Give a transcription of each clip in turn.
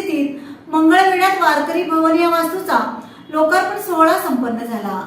उपस्थितीत मंगळवेढ्यात वारकरी भवन या वास्तूचा लोकार्पण सोहळा संपन्न झाला।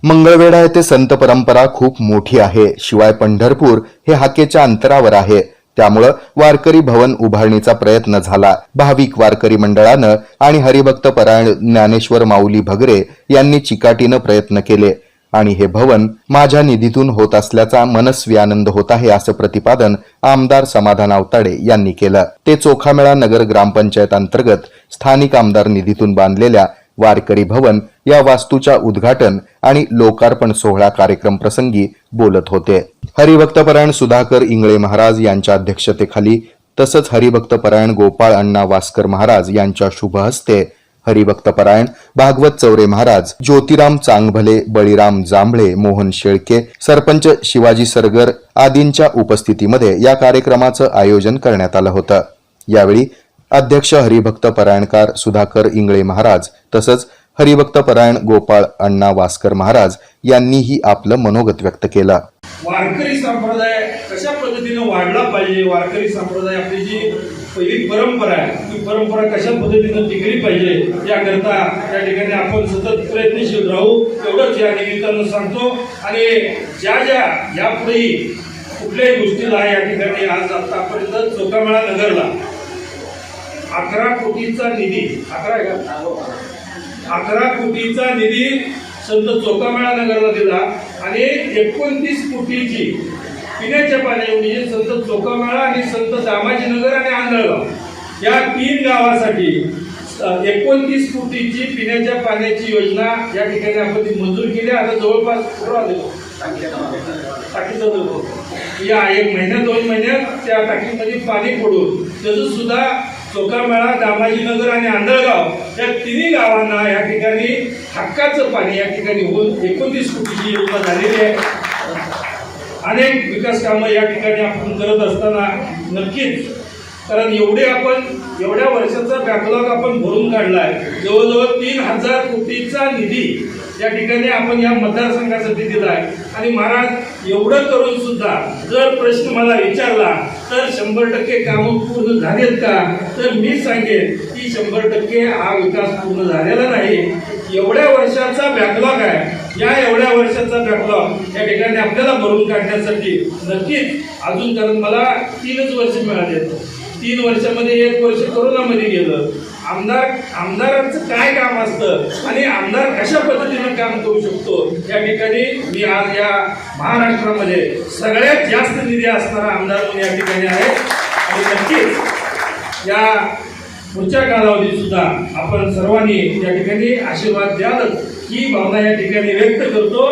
मंगळवेढा येथे संत परंपरा खूप मोठी आहे, शिवाय पंढरपूर हे हाकेच्या अंतरावर आहे। त्यामुळे वारकरी भवन उभारणीचा प्रयत्न झाला। भाविक वारकरी मंडळानं आणि हरिभक्त परायण ज्ञानेश्वर माऊली भगरे यांनी चिकाटीनं प्रयत्न केले आणि हे भवन माझ्या निधीतून होत असल्याचा मनस्वी आनंद होत आहे, असं प्रतिपादन आमदार समाधान आवताडे यांनी केलं। ते चोखामेळा नगर ग्रामपंचायत अंतर्गत स्थानिक आमदार निधीतून बांधलेल्या वारकरी भवन या वास्तूच्या उद्घाटन आणि लोकार्पण सोहळा कार्यक्रम प्रसंगी बोलत होते। हरिभक्त परायण सुधाकर इंगळे महाराज यांच्या अध्यक्षतेखाली तसंच हरिभक्त परायण गोपाळ अण्णा वास्कर महाराज यांच्या शुभ हस्ते हरिभक्त परायण भागवत चौरे महाराज, ज्योतिराम चांगभले, बळीराम जांभळे, मोहन शेळके, सरपंच शिवाजी सरगर आदींच्या उपस्थितीमध्ये या कार्यक्रमाचं आयोजन करण्यात आलं होतं। यावेळी अध्यक्ष हरिभक्त परायणकार सुधाकर इंगळे महाराज तसंच हरिभक्त परायण गोपाळ अण्णा वास्कर महाराज यांनीही आपलं मनोगत व्यक्त केलं। वारकरी संप्रदाय कशा पद्धतीने वाढला पाहिजे, वारकरी संप्रदाय आपली जी पहिली परंपरा आहे ती परंपरा कशा पद्धतीने टिकली पाहिजे याकरता या ठिकाणी आपण सतत प्रयत्नशील राहू एवढंच या निमित्तानं सांगतो। आणि ज्या ज्या यापुढे कुठल्याही गोष्टीला या ठिकाणी आज आतापर्यंत चोखामेळा नगरला 11 कोटीचा निधी 11 कोटीचा निधी संत चोखामेळा नगरला दिला आणि 29 कोटीची पिण्याच्या पाण्याची संत चोखामेळा आणि संत दामाजी नगर आणि आंधळगाव या 3 गावासाठी 29 कोटीची पिण्याच्या पाण्याची योजना या ठिकाणी आपण ती मंजूर केली। आता जवळपास या 1 महिन्यात 2 महिन्यात त्या टाकीमध्ये पाणी पडून त्याचं सुद्धा चोखामेळा, दामाजी नगर आणि आंधळगाव या 3 गावांना या ठिकाणी हक्काचं पाणी या ठिकाणी होऊन 29 कोटीची योजना झालेली आहे। अनेक विकास कामं या ठिकाणी आपण करत असताना नक्कीच, कारण एवढ्या वर्षाचा बॅकलॉग आपण भरून काढलाय, जवळजवळ 3000 कोटीचा निधी या ठिकाणी आपण या मतदारसंघासाठी दिलाय। आणि महाराज एवढं करून सुद्धा जर प्रश्न मला विचारला तर 100% कामं पूर्ण झालेत का, तर मी सांगेन की 100% हा विकास पूर्ण झालेला नाही। एवढ्या वर्षाचा बॅकलॉग आहे, या एवढ्या वर्षाचा बॅकलॉग या ठिकाणी आपल्याला भरून काढण्यासाठी नक्कीच अजून, कारण मला 3च वर्ष मिळाले। 3 वर्षामध्ये 1 वर्ष कोरोनामध्ये गेलं। आमदारांचं काय काम असतं आणि आमदार कशा पद्धतीने काम करू शकतो या ठिकाणी मी आज या महाराष्ट्रामध्ये सगळ्यात जास्त निधी असणारा आमदार म्हणून या ठिकाणी आहे। आणि नक्कीच या पुढच्या कालावधीत सुद्धा आपण सर्वांनी या ठिकाणी आशीर्वाद द्याल ही भावना या ठिकाणी व्यक्त करतो।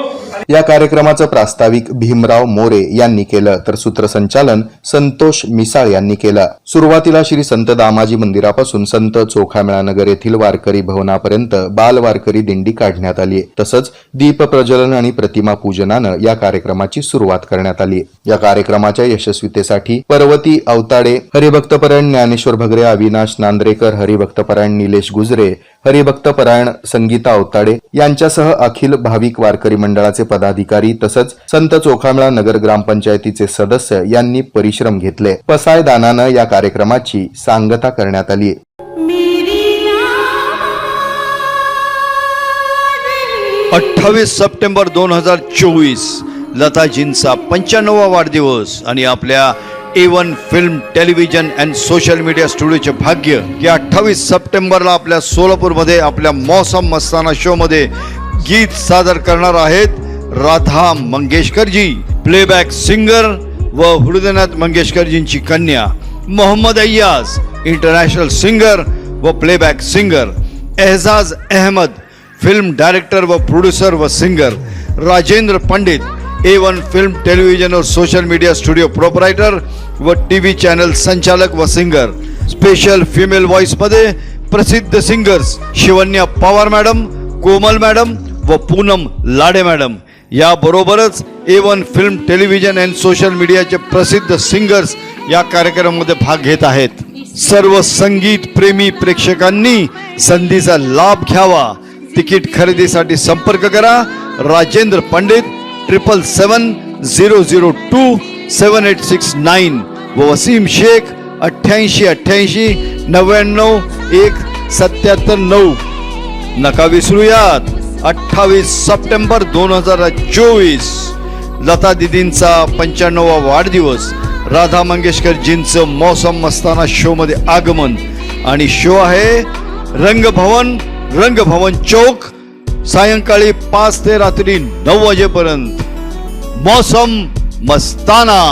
या कार्यक्रमाचं प्रास्ताविक भीमराव मोरे यांनी केलं तर सूत्रसंचालन संतोष मिसाळ यांनी केलं। सुरुवातीला श्री संत दामाजी मंदिरापासून संत चोखामेळा नगर येथील वारकरी भवनापर्यंत बाल वारकरी दिंडी काढण्यात आली। तसंच दीप प्रज्वलन आणि प्रतिमा पूजनानं या कार्यक्रमाची सुरुवात करण्यात आली। या कार्यक्रमाच्या यशस्वीतेसाठी पर्वती अवताडे, हरिभक्त परायण ज्ञानेश्वर भगरे, अविनाश नांद्रेकर, हरिभक्त परायण निलेश गुजरे, हरिभक्त परायण संगीता अवताडे यांच्यासह अखिल भाविक वारकरी मंडळाचे पदाधिकारी तसंच संत चोखामेळा नगर ग्रामपंचायतीचे सदस्य यांनी परिश्रम घेतले। पसाय दानानं या कार्यक्रमाची सांगता करण्यात आली। 28 सप्टेंबर 2024 लताजींचा 95वा वाढदिवस आणि आपल्या A1 film television and social media स्टुडिओचे भाग्य की 28 सप्टेंबरला आपल्या सोलापूरमध्ये आपल्या मौसम मस्ताना शो मध्ये गीत सादर करणार आहेत राधा मंगेशकरजी, प्लेबॅक सिंगर व हृदयनाथ मंगेशकरजींची कन्या, मोहम्मद अय्याज इंटरनॅशनल सिंगर व playback singer, Ehjaz Ahmed film director व प्रोड्यूसर व singer, Rajendra Pandit A1 film television और सोशल मीडिया स्टुडिओ प्रोपरायटर व टीव्ही चॅनल संचालक व सिंगर। स्पेशल फिमेल व्हॉइस मध्ये प्रसिद्ध singers Shivanya Pawar madam, Komal madam व पूनम लाडे मॅडम याबरोबरच A1 film television and social मीडियाचे प्रसिद्ध सिंगर्स या कार्यक्रमामध्ये भाग घेत आहेत। सर्व संगीत प्रेमी प्रेक्षकांनी संधीचा लाभ घ्यावा। तिकीट खरेदीसाठी संपर्क करा राजेंद्र पंडित 777-002-7869 व वसीम शेख 8888 991779. नका विसरूयात. 28 सप्टेंबर 2024 लता दीदींचा 95वा वाढदिवस. राधा मंगेशकरजींचं मौसम मस्ताना शो मध्ये आगमन. आणि शो आहे रंगभवन चौक, सायंकाळी 5 ते रात्री 9 वाजेपर्यंत. मौसम मस्ताना.